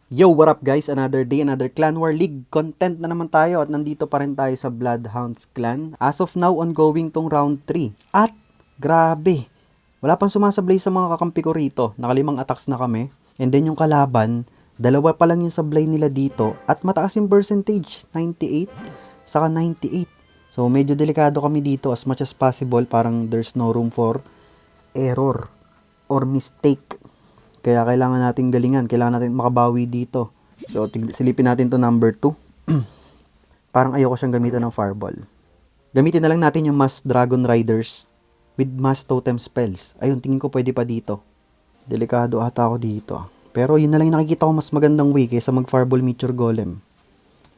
Yo, what up guys? Another day, another Clan War League content na naman tayo at nandito pa rin tayo sa Bloodhounds Clan. As of now, ongoing tong round 3. At, grabe, wala pang sumasablay sa mga kakampi ko rito. Nakalimang attacks na kami. And then yung kalaban, dalawa pa lang yung sablay nila dito at mataas yung percentage, 98 saka 98. So medyo delikado kami dito as much as possible, parang there's no room for error or mistake. Kaya kailangan natin galingan, kailangan natin makabawi dito. So silipin natin to number 2. Parang ayoko siyang gamitan ng fireball. Gamitin na lang natin yung mass dragon riders with mass totem spells. Ayun, tingin ko pwede pa dito. Delikado ata ako dito. Pero yun na lang yung nakikita ko mas magandang way kaysa mag fireball meteor golem.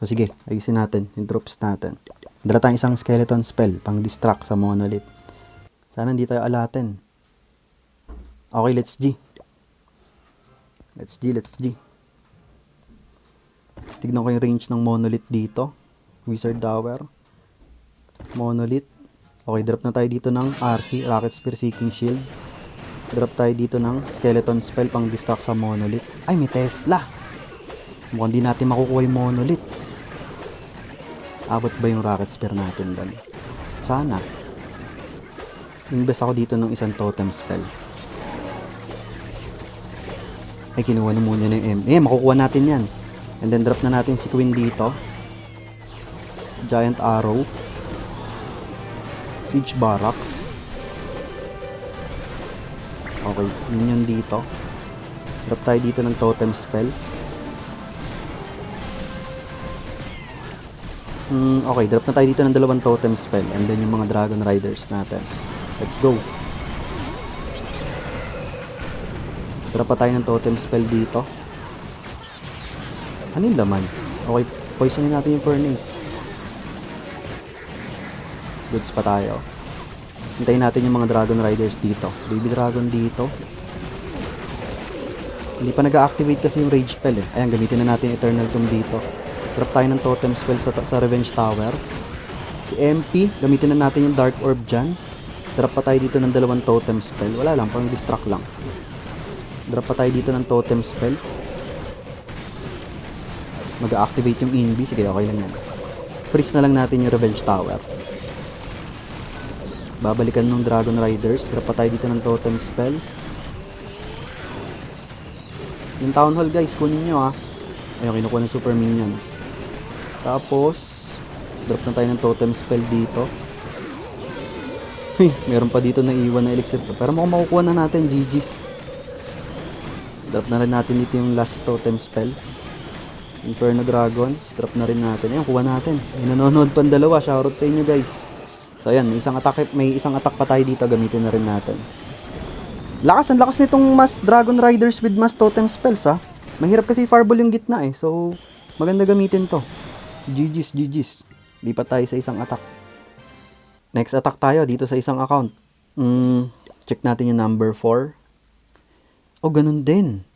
So sige, ayusin natin yung troops natin. Dala tayong isang skeleton spell pang distract sa monolith. Sana hindi tayo alatin. Okay, let's G. Let's G. Tignan ko yung range ng monolith dito. Wizard Tower. Monolith. Okay, drop na tayo dito ng RC, Rocket Spear Seeking Shield. Drop tayo dito ng Skeleton Spell pang distract sa monolith. Ay, may Tesla. Mukhang di natin makukuha yung monolith. Abot ba yung Rocket Spear natin doon? Sana. Invest ako dito ng isang totem spell. Ay, kinuha na muna na yung M. Makukuha natin yan. And then drop na natin si Queen dito. Giant Arrow. Siege Barracks. Okay, yun dito. Drop tayo dito ng totem spell. Okay, drop na tayo dito ng dalawang totem spell. And then yung mga Dragon Riders natin. Let's go. Drop pa tayo ng totem spell dito. Ano yung laman? Okay, poisonin natin yung furnace. Goods pa tayo. Hintayin natin yung mga Dragon Riders dito. Baby Dragon dito. Hindi pa nag-activate kasi yung Rage Spell eh. Ayan, gamitin na natin Eternal Tomb dito. Drop tayo ng totem spell sa Revenge Tower. Si MP, gamitin na natin yung Dark Orb dyan. Drop pa tayo dito ng dalawang totem spell. Wala lang, pang distract lang. Drop pa tayo dito ng totem spell. Mag-activate yung Invi. Sige, okay lang yan. Freeze na lang natin yung Revenge Tower. Babalikan ng Dragon Riders. Drop pa tayo dito ng totem spell. Yung Town Hall guys, kunin nyo ha. Ayun, kinukuha ng Super Minions. Tapos, drop na tayo ng totem spell dito. Meron pa dito na iwan na elixir to. Pero mukhang makukuha na natin, GG's. Drop na rin natin dito yung last totem spell. Inferno Dragons. Drop na rin natin. Ayun, kuha natin. Ay, nanonood pa dalawa. Shoutout sa inyo guys. So ayan, may isang attack pa tayo dito. Gamitin na rin natin. Ang lakas nitong mass Dragon Riders with mass totem spells ha. Mahirap kasi fireball yung gitna eh. So, maganda gamitin to. GG's. Lipat tayo sa isang attack. Next attack tayo dito sa isang account. Check natin yung number 4. Oh, ganun din.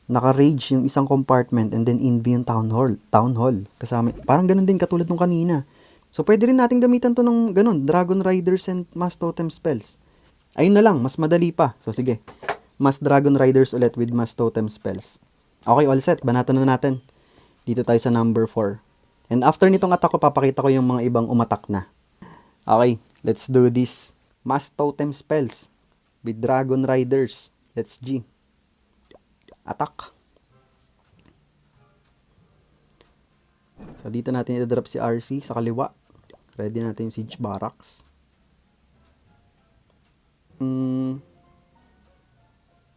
Naka-rage yung isang compartment and then invi yung town hall. Kasama, parang ganun din katulad nung kanina. So, pwede rin natin gamitan to ng ganun. Dragon Riders and Mass Totem Spells. Ayun na lang, mas madali pa. So, sige. Mass Dragon Riders ulit with Mass Totem Spells. Okay, all set. Banatan na natin. Dito tayo sa number 4. And after nitong attack ko, papakita ko yung mga ibang umatak na. Okay, let's do this. Mass Totem Spells with Dragon Riders. Let's G. Attack. So, dito natin i-drop si RC sa kaliwa. Ready natin yung Siege Barracks.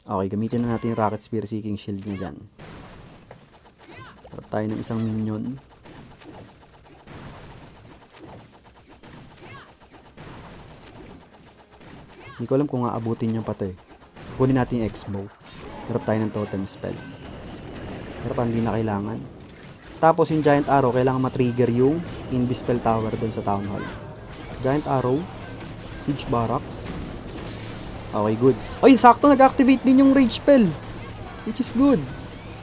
Okay, gamitin na natin yung Rocket Spear Seeking Shield niya dyan. Drop tayo ng isang minion. Hindi ko alam kung aabutin niya pa to eh. Kunin natin yung X-Bow. Drop tayo ng totem spell. Pero pa hindi na kailangan. Tapos yung Giant Arrow, kailangan matrigger yung Invispell Tower dun sa Town Hall. Giant Arrow. Siege Barracks. Okay, goods. Oy, sakto nag-activate din yung Rage Spell. Which is good.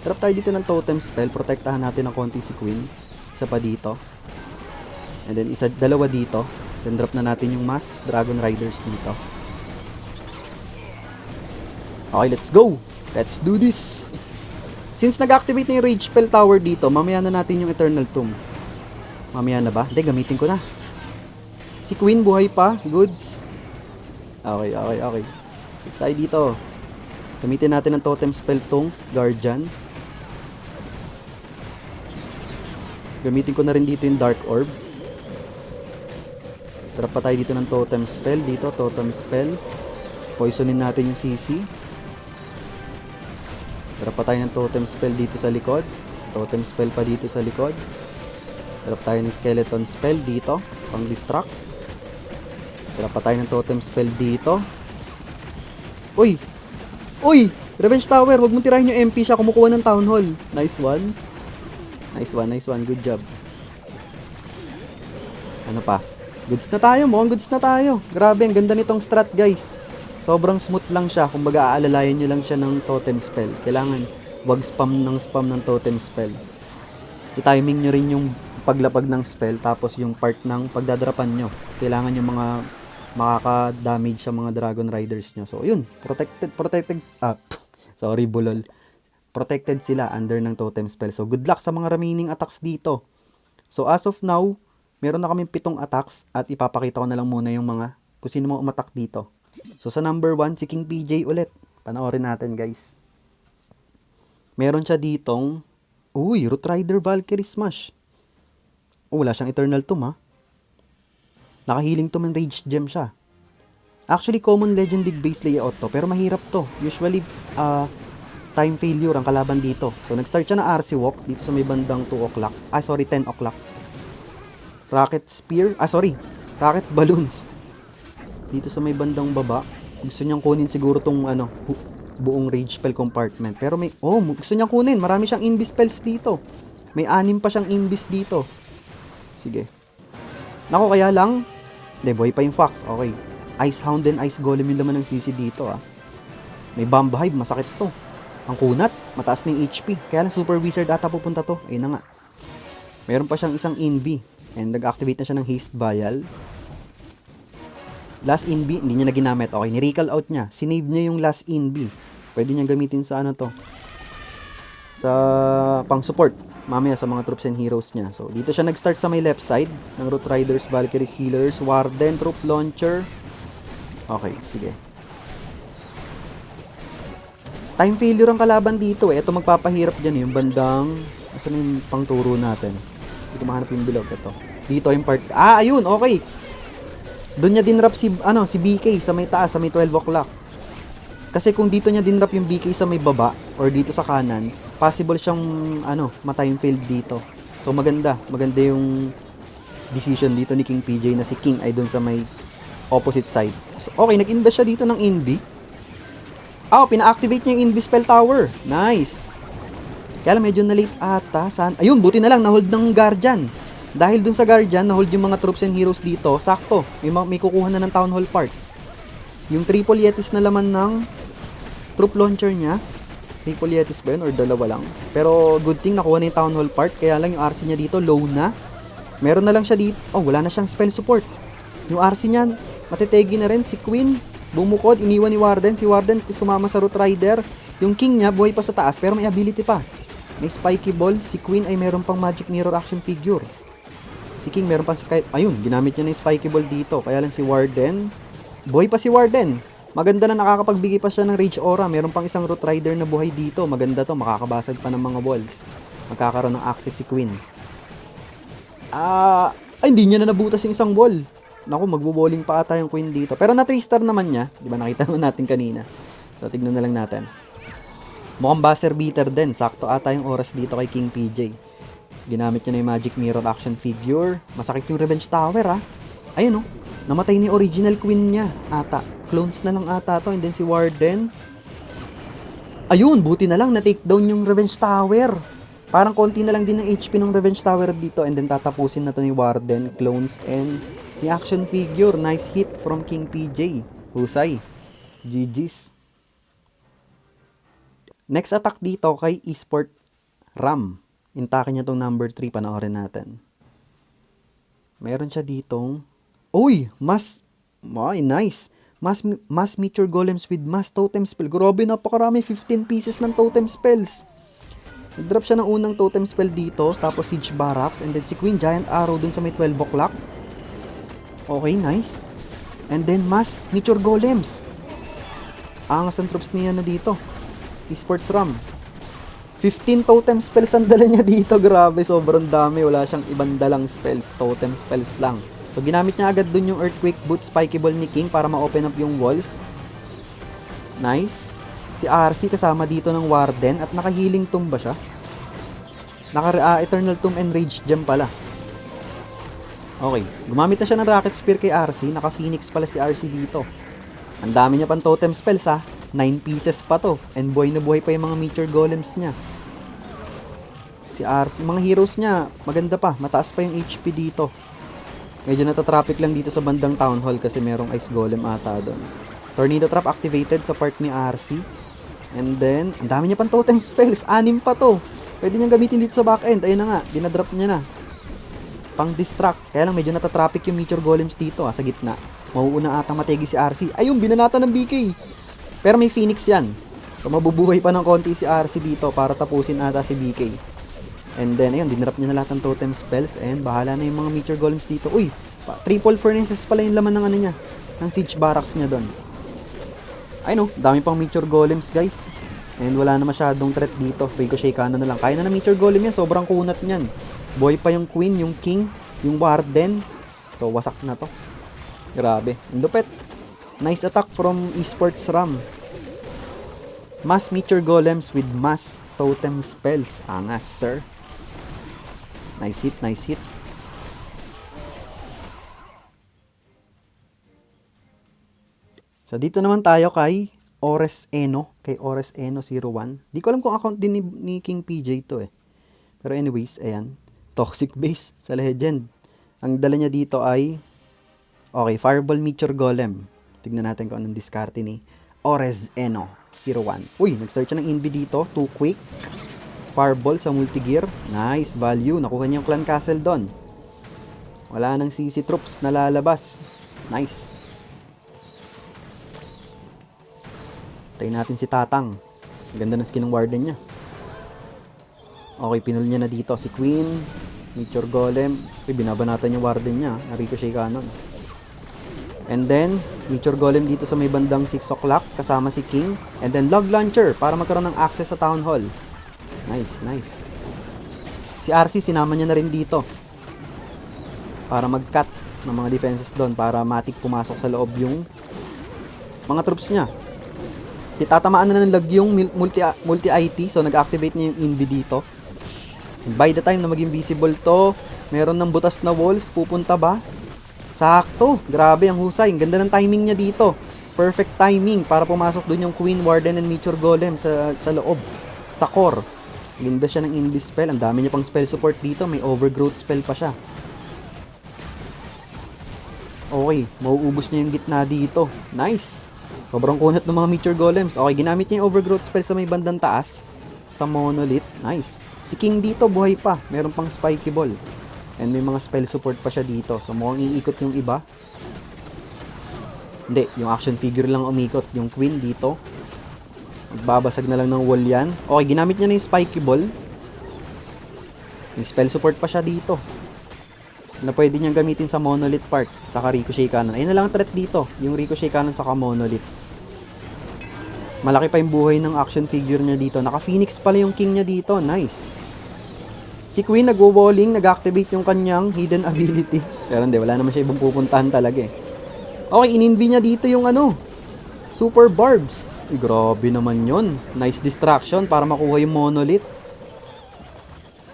Drop tayo dito ng totem spell. Protektahan natin ng konti si Queen. Isa pa dito. And then dalawa dito. Then drop na natin yung Mass Dragon Riders dito. Okay, let's go. Let's do this. Since nag-activate na yung Rage Spell Tower dito, mamaya na natin yung Eternal Tomb. Mamaya na ba? Hindi, gamitin ko na. Si Queen buhay pa. Goods. Okay. Let's tayo dito. Gamitin natin ang Totem Spell tong Guardian. Gamitin ko na rin dito yung Dark Orb. Drop pa tayo dito ng Totem Spell. Dito, Totem Spell. Poisonin natin yung CC. Drop pa tayo ng Totem Spell dito sa likod. Totem Spell pa dito sa likod. Drop tayo ng Skeleton Spell dito. Pang distract. Drop pa tayo ng Totem Spell dito. Uy! Revenge Tower! Huwag mong tirahin yung MP siya. Kumukuha ng Town Hall. Nice one. Good job. Ano pa? Goods na tayo. Mukhang goods na tayo. Grabe, ang ganda nitong strat, guys. Sobrang smooth lang siya. Kung baga, aalalayan nyo lang siya ng Totem Spell. Kailangan wag spam ng Totem Spell. I-timing nyo rin yung paglapag ng spell. Tapos yung part ng pagdadrapan nyo. Kailangan yung mga makaka-damage sa mga Dragon Riders nyo. So, yun. Bulol. Protected sila under ng Totem Spell. So, good luck sa mga remaining attacks dito. So, as of now, meron na kaming 7 attacks at ipapakita ko na lang muna yung mga kung sino mga umatak dito. So, sa number 1, si King PJ ulit. Panoorin natin, guys. Meron siya ditong Root Rider Valkyrie Smash. Wala siyang Eternal Tomb, ha? Naka-healing Tomb and Rage Gem siya. Actually, common Legendary base layout to, pero mahirap to. Usually, time failure ang kalaban dito. So, nag-start siya na RC Walk dito sa may bandang 2 o'clock. 10 o'clock. Rocket Spear. Rocket Balloons. Dito sa may bandang baba. Gusto niyang kunin siguro tong buong Rage Spell compartment. Pero gusto niyang kunin. Marami siyang Invis spells dito. May 6 pa siyang Invis dito. Sige. Nako, kaya lang. Hindi, buhay pa yung Fox. Okay. Ice Hound and Ice Golem yung laman ng CC dito, May Bomb Hive. Masakit to. Ang kunat. Mataas na yung HP. Kaya lang Super Wizard ata pupunta to. Ayun na nga. Meron pa siyang isang Invi. And nag-activate na siya ng Haste Vial. Last Invi, hindi niya na ginamit. Okay, ni-recall out niya. Sinave niya yung last Invi. Pwede niya gamitin sa sa pang-support. Mamaya sa mga troops and heroes niya. So, dito siya nag-start sa may left side ng Root Riders, Valkyries, Healers, Warden, Troop Launcher. Okay, sige. Time failure ang kalaban dito. Ito magpapahirap dyan yung bandang... Asan yung pangturo natin? Dito mahanap yung below. Ito. Dito yung part... ayun! Okay! Doon niya dinrap si BK sa may taas, sa may 12 o'clock. Kasi kung dito niya dinrap yung BK sa may baba, or dito sa kanan, possible siyang, ma-time failed dito. So, maganda. Maganda yung decision dito ni King PJ na si King ay doon sa may opposite side. So, okay, nag-invest siya dito ng Invi. Pina-activate niya yung Invi Spell Tower. Nice! Kaya lang medyo na-late ata. Ayun, buti na lang, na-hold ng Guardian. Dahil dun sa Guardian, na-hold yung mga troops and heroes dito, sakto. May kukuha na ng Town Hall part. Yung Triple Yetis na laman ng troop launcher niya. Triple Yetis ba yun? Or dalawa lang? Pero good thing, nakuha na yung Town Hall part. Kaya lang yung RC niya dito, low na. Meron na lang siya dito. Wala na siyang spell support. Yung RC niya, matitegi na rin. Si Queen, bumukod, iniwan ni Warden. Si Warden, sumama sa Root Rider. Yung King niya, buhay pa sa taas, pero may ability pa. May Spiky Ball. Si Queen ay meron pang Magic Mirror action figure. Si King meron pang ayun, ginamit niya na yung Spiky Ball dito. Kaya lang si Warden, buhay pa si Warden. Maganda na, nakakapagbigay pa siya ng Rage Aura. Meron pang isang Root Rider na buhay dito. Maganda to, makakabasag pa ng mga walls. Magkakaroon ng access si Queen. Hindi niya na nabutas yung isang wall. Naku, magbo-bowling pa ata yung Queen dito. Pero na 3-star naman niya. Di ba nakita naman natin kanina. So, tignan na lang natin. Mukhang buzzer beater din. Sakto ata yung oras dito kay King PJ. Ginamit niya na yung Magic Mirror action figure. Masakit yung Revenge Tower, Ayun, namatay ni original Queen niya ata. Clones na lang ata to. And then si Warden. Ayun, buti na lang na-take down yung Revenge Tower. Parang konti na lang din ng HP ng Revenge Tower dito. And then tatapusin na to ni Warden, clones, and the action figure. Nice hit from King PJ. Husay. GG's. Next attack dito kay Esport Ram. Intake niya tong number 3. Panoorin natin. Meron siya ditong... nice. Mass Meteor Golems with Mass Totem Spell. Grabe, napakarami. 15 pieces ng Totem Spells. Nag-drop siya ng unang totem spell dito, tapos Siege Barracks, and then si Queen Giant Arrow dun sa may 12 o'clock. Okay, nice. And then Mass Meteor Golems. Angas ang troops niya na dito. Esports Ram. 15 totem spells ang dala niya dito. Grabe, sobrang dami. Wala siyang ibang dalang spells. Totem spells lang. So, ginamit niya agad dun yung Earthquake Boot Spiky Ball ni King para ma-open up yung walls. Nice. Si RC kasama dito ng Warden at naka-healing tomb ba siya? Eternal Tomb and Rage Gem pala. Okay. Gumamit na siya ng Rocket Spear kay RC. Naka-Phoenix pala si RC dito. Ang dami niya pang totem spells ha. 9 pieces pa to. And buhay na buhay pa yung mga Meteor Golems niya. Si RC, mga heroes niya, maganda pa. Mataas pa yung HP dito. Medyo natatraffic lang dito sa bandang Town Hall kasi merong Ice Golem ata doon. Tornado Trap activated sa part ni RC. And then, ang dami niya pang totem spells. 6 pa to. Pwede niyang gamitin dito sa back end. Ayun na nga, dinadrop niya na. Pang distract. Kaya lang medyo natatraffic yung Meteor Golems dito sa gitna. Mauuna atang mategi si RC. Ayun, binanata ng BK. Pero may Phoenix yan. So mabubuhay pa ng konti si RC dito para tapusin ata si BK. And then, ayun, dinrap niya na lahat ng totem spells. And bahala na yung mga Meteor Golems dito. Uy, triple furnaces pala yung laman ng ano niya. Ng Siege Barracks niya doon. Ay no, dami pang Meteor Golems guys. And wala na masyadong threat dito. Ricochet cannon na lang. Kaya na Meteor Golem yan. Sobrang kunat niyan. Boy pa yung Queen, yung King, yung Warden. So wasak na to. Grabe. Ang lupet. Nice attack from Esports Ram. Mass Meteor Golems with mass totem spells. Angas, sir. Nice hit, nice hit. So dito naman tayo kay Ores Eno. Kay Ores Eno 01. Di ko alam kung account din ni King PJ to eh. Pero anyways, ayan. Toxic base sa Legend. Ang dala niya dito ay okay, Fireball Meteor Golem. Tignan natin kung anong diskarte ni Ores Eno 01. Uy, nag-start siya ng Invi dito. Too quick. Fireball sa multi-gear. Nice value. Nakuha niya yung Clan Castle doon. Wala nang CC troops na lalabas. Nice. Tayo natin si Tatang. Ganda ng skin ng Warden niya. Okay, pinul niya na dito si Queen. Meteor Golem. Okay, binabanatan yung Warden niya. Ricochet cannon. And then, Meteor Golem dito sa may bandang 6 o'clock. Kasama si King. And then, Log Launcher para magkaroon ng access sa Town Hall. Nice, nice. Si RC, sinama niya na rin dito. Para mag-cut ng mga defenses doon. Para matik pumasok sa loob yung mga troops niya. Titatamaan na ng lag yung multi-IT. So, nag-activate niya yung Invi dito. And by the time na maging visible to, meron ng butas na walls. Pupunta ba? Sakto. Grabe ang husay. Ang ganda ng timing niya dito. Perfect timing para pumasok dun yung Queen, Warden, and Meteor Golem sa loob. Sa core. Nag-invest siya ng Invi spell. Ang dami niya pang spell support dito. May Overgrowth spell pa siya. Okay. Mauubos niya yung gitna dito. Nice. Sobrang kunat ng mga Meteor Golems. Okay, ginamit niya yung Overgrowth spell sa may bandang taas. Sa Monolith. Nice. Si King dito, buhay pa. Meron pang Spiky Ball. And may mga spell support pa siya dito. So, mukhang iikot yung iba. Hindi, yung action figure lang umikot. Yung Queen dito. Magbabasag na lang ng wall yan. Okay, ginamit niya na yung Spiky Ball. May spell support pa siya dito. Na pwede niyang gamitin sa Monolith part. Saka Ricochet Cannon. Ayun na lang threat dito. Yung Ricochet Cannon saka Monolith. Malaki pa yung buhay ng action figure niya dito. Naka-Phoenix pala yung King niya dito. Nice. Si Queen nagwo-walling. Nag-activate yung kanyang hidden ability. Pero hindi, wala naman siya ibang pupuntahan talaga eh. Okay, in-invi niya dito yung ano. Super Barbs. Ay, grabe naman yun. Nice distraction para makuha yung Monolith.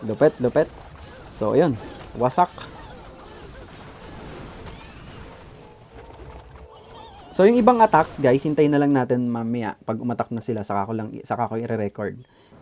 Lupet, lupet. So, ayun. Wasak. So, yung ibang attacks, guys, hintayin na lang natin mamaya. Pag umatak na sila, saka ko i-record.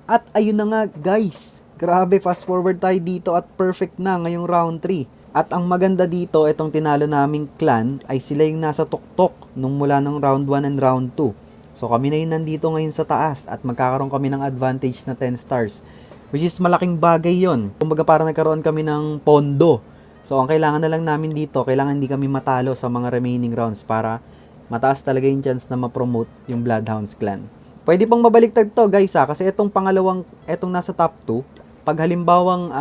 At ayun na nga, guys. Grabe, fast forward tayo dito at perfect na ngayong round 3. At ang maganda dito, itong tinalo naming clan, ay sila yung nasa tuktok nung mula ng round 1 and round 2. So, kami na yun nandito ngayon sa taas at magkakaroon kami ng advantage na 10 stars. Which is malaking bagay yon. Kumbaga parang nagkaroon kami ng pondo. So, ang kailangan na lang namin dito, kailangan hindi kami matalo sa mga remaining rounds para mataas talaga yung chance na ma-promote yung Bloodhounds clan. Pwede pang mabaliktad to guys ha, kasi etong nasa top 2, pag halimbawang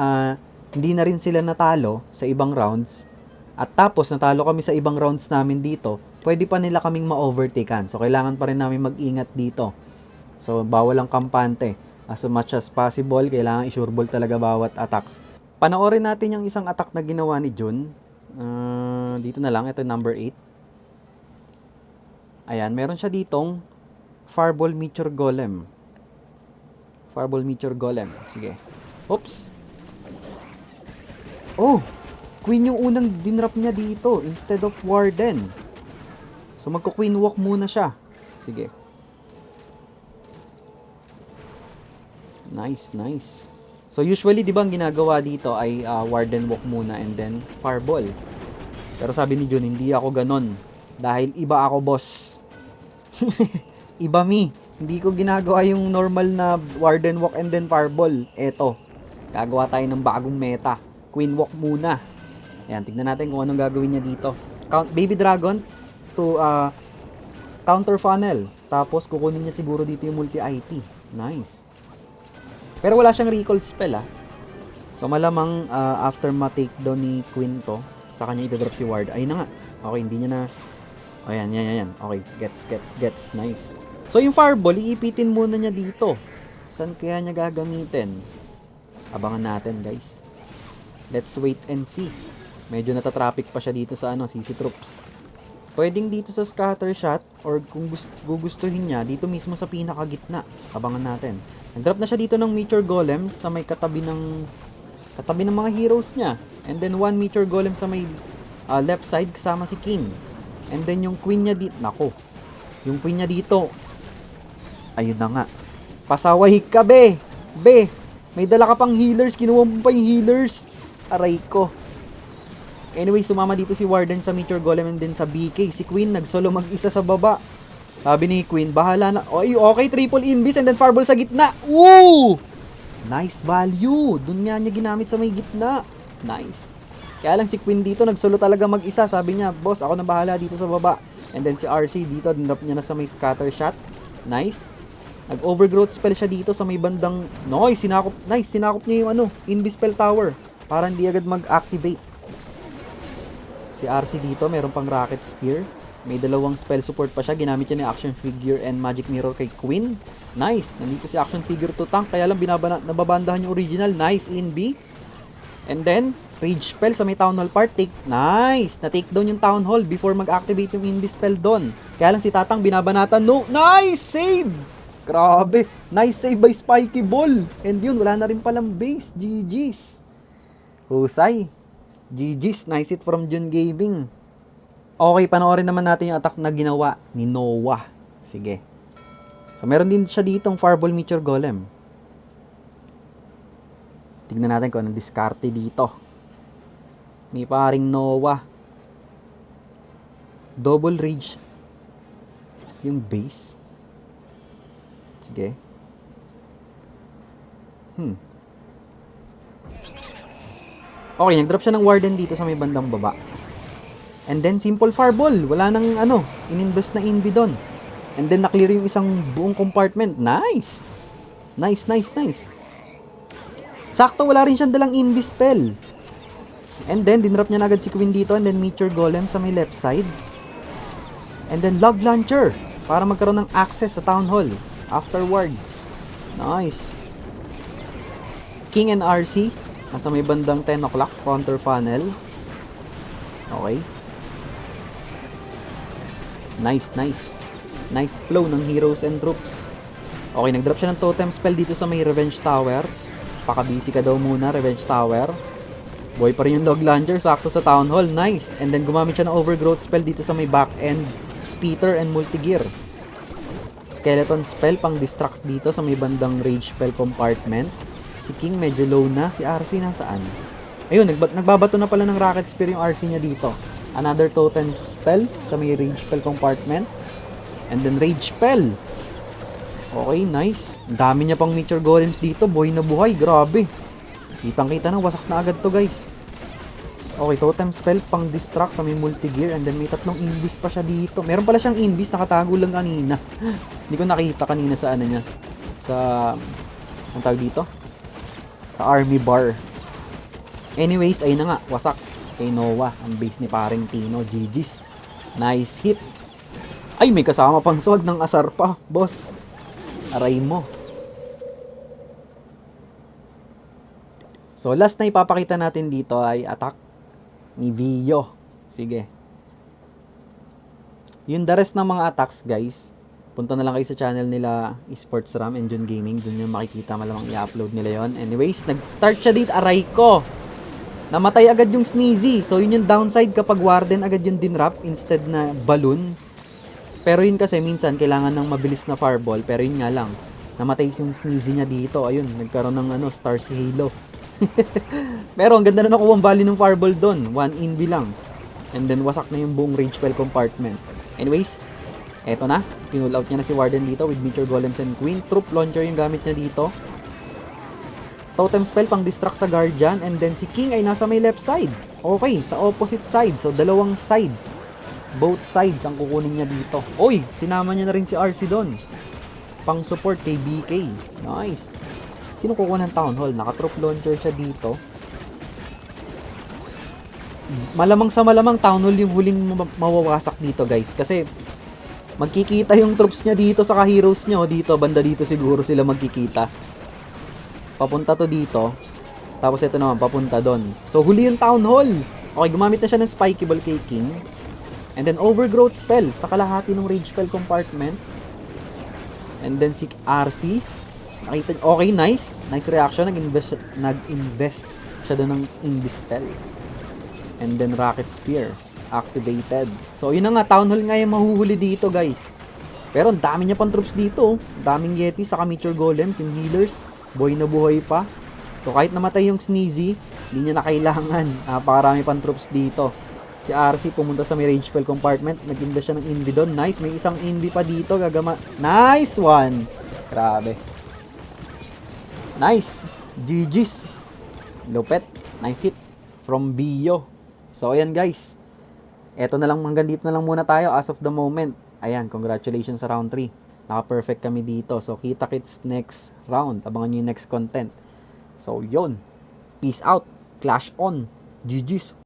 hindi na rin sila natalo sa ibang rounds, at tapos natalo kami sa ibang rounds namin dito, pwede pa nila kaming ma-overtakean. So kailangan pa rin namin mag-ingat dito. So bawal ang kampante. As much as possible, kailangan i-sureball talaga bawat attacks. Panoorin natin yung isang attack na ginawa ni Jun. Dito na lang, ito number 8. Ayan, meron siya ditong Fireball Meteor Golem. Fireball Meteor Golem. Sige. Oops. Oh! Queen yung unang dinrap niya dito instead of Warden. So magko-Queen Walk muna siya. Sige. Nice, nice. So usually, di ba ang ginagawa dito ay Warden Walk muna and then Fireball. Pero sabi ni Jun, hindi ako ganon. Dahil iba ako, boss. Iba mi. Hindi ko ginagawa yung normal na Warden Walk and then Fireball. Eto. Gagawa tayo ng bagong meta. Queen Walk muna. Ayan, tignan natin kung anong gagawin niya dito. Baby Dragon to counter funnel. Tapos kukunin niya siguro dito yung multi-IT. Nice. Pero wala siyang recall spell So malamang after ma-takedown ni Queen to, sa kanya i-drop si Ward. Ayun na nga. Okay, hindi niya na... Ayan, yan. Okay, gets. Nice. So yung Fireball, iipitin muna niya dito. Saan kaya niya gagamitin? Abangan natin, guys. Let's wait and see. Medyo natatraffic pa siya dito sa CC Troops. Pwedeng dito sa scatter shot or kung gugustuhin niya, dito mismo sa pinakagitna. Abangan natin. Nag-drop na siya dito ng Meteor Golem sa may katabi ng mga heroes niya. And then one Meteor Golem sa may left side kasama si King. And then yung Queen niya dito, nako. Yung Queen niya dito. Ayun na nga. Pasaway ka, be. May dala ka pang healers, kinuha mo pa yung healers. Aray ko. Anyway, sumama dito si Warden sa Meteor Golem and then sa BK. Si Queen nagsolo mag-isa sa baba. Sabi ni Queen, bahala na. Oy, okay, triple invis and then Fireball sa gitna. Woo! Nice value. Doon nga niya ginamit sa may gitna. Nice. Kaya lang si Queen dito nagsolo talaga mag-isa. Sabi niya, boss, ako na bahala dito sa baba. And then si RC dito, dinrop niya na sa may scatter shot. Nice. Nag-overgrowth spell siya dito sa may bandang... Nice, sinakop niya yung invis spell tower. Para hindi agad mag-activate. Si RC dito, meron pang Rocket Spear. May dalawang spell support pa siya. Ginamit niya ni Action Figure and Magic Mirror kay Queen. Nice. Nandito si Action Figure to tank. Kaya lang nababandahan yung original. Nice in B. And then, Rage Spell sa may Town Hall part. Nice. Na-take down yung Town Hall before mag-activate yung Invis Spell doon. Kaya lang si Tatang binabanatan. No. Nice save! Grabe. Nice save by Spiky Ball. And yun, wala na rin palang base. GG's. Husay. GG's, nice it from Jun Gaming. Okay, panoorin naman natin yung attack na ginawa ni Noah. Sige. So, meron din siya ditong Fireball Meteor Golem. Tignan natin kung anong diskarte dito. May paring Noah. Double Rage yung base. Sige. Okay, nag-drop siya ng Warden dito sa may bandang baba. And then, simple Fireball. Wala nang ininvest na Invi doon. And then, na-clear yung isang buong compartment. Nice! Nice. Sakto, wala rin siyang dalang Invi spell. And then, dinrop niya na agad si Queen dito. And then, Meteor Golem sa may left side. And then, Log Launcher. Para magkaroon ng access sa Town Hall. Afterwards. Nice. King and RC. Nasa may bandang 10 o'clock, counter funnel. Okay. Nice flow ng heroes and troops. Okay, nag-drop siya ng totem spell dito sa may Revenge Tower. Paka-busy ka daw muna, Revenge Tower. Boy pa rin yung Log Launcher, sakto sa Town Hall. Nice. And then gumamit siya ng overgrowth spell dito sa may back end. Speeder and Multigear. Skeleton spell pang distract dito sa may bandang Rage spell compartment. Si King medyo low na. Si RC nasaan? Ayun, nagbabato na pala ng Rocket Spear yung RC niya dito. Another totem spell sa may Rage spell compartment. And then Rage spell. Okay, nice. Ang dami niya pang Meteor Golems dito. Buhay na buhay. Grabe. Kitang-kita na. Wasak na agad to, guys. Okay, totem spell pang distract sa may multi-gear and then may tatlong invis pa siya dito. Meron pala siyang invis, nakatago lang kanina. Hindi ko nakita kanina sa ano niya. Sa, ang tawag dito? Sa army bar. Anyways, ayun na nga, wasak kay Noah. Ang base ni paring Tino, GG's. Nice hit. Ay, may kasama pang swag ng asar pa, boss. Aray mo. So, last na ipapakita natin dito ay attack ni Vio. Sige. Yung the rest ng mga attacks, guys, punta na lang kayo sa channel nila, Esports Ram and Jun Gaming. Doon yung makikita, malamang i-upload nila yon. Anyways, nag-start siya dito. Aray ko! Namatay agad yung Sneezy. So, yun yung downside kapag Warden agad yung dinrap instead na balloon. Pero yun kasi, minsan, kailangan ng mabilis na fireball. Pero yun nga lang, namatay yung Sneezy niya dito. Ayun, nagkaroon ng star si Halo. Pero ang ganda na nakuha ang value ng fireball doon. 1 invi lang. And then wasak na yung buong rage spell compartment. Anyways, eto na. Pinull out niya na si Warden dito with Meteor Golems and Queen. Troop launcher yung gamit niya dito. Totem spell pang distract sa Guardian. And then si King ay nasa may left side. Okay, sa opposite side. So dalawang sides. Both sides ang kukunin niya dito. Oy, sinama niya na rin si RC doon. Pang support kay BK. Nice. Sino kukuha ng Town Hall? Naka-troop launcher siya dito. Malamang sa malamang Town Hall yung huling mawawasak dito, guys. Kasi magkikita yung troops niya dito sa ka-heroes niya. Dito, banda dito siguro sila magkikita. Papunta to dito. Tapos ito naman, papunta doon. So, huli yung Town Hall. Okay, gumamit na siya ng Spiky Ball kay King. And then, Overgrowth spell sa kalahati ng Rage Spell compartment. And then, si RC. Nakita, okay, nice. Nice reaction. Nag-invest siya doon ng Invis spell. And then, Rocket Spear. Activated. So, yun na nga. Town Hall nga yung mahuhuli dito, guys. Pero, ang dami niya pang troops dito. Daming Yeti, saka Meteor Golems, yung healers. Buhay na buhay pa. So, kahit namatay yung Sneezy, hindi niya na kailangan. Napakarami pang troops dito. Si RC pumunta sa may rage spell compartment. Nag-invest siya ng Invi doon. Nice. May isang Invi pa dito. Nice one. Grabe. Nice. GG's. Lupet. Nice hit. From Bio. So, ayan guys. Eto na lang. Hanggang dito na lang muna tayo as of the moment. Ayan. Congratulations sa round 3. Naka-perfect kami dito. So, kita-kits next round. Abangan nyo yung next content. So, yun. Peace out. Clash on. GG's.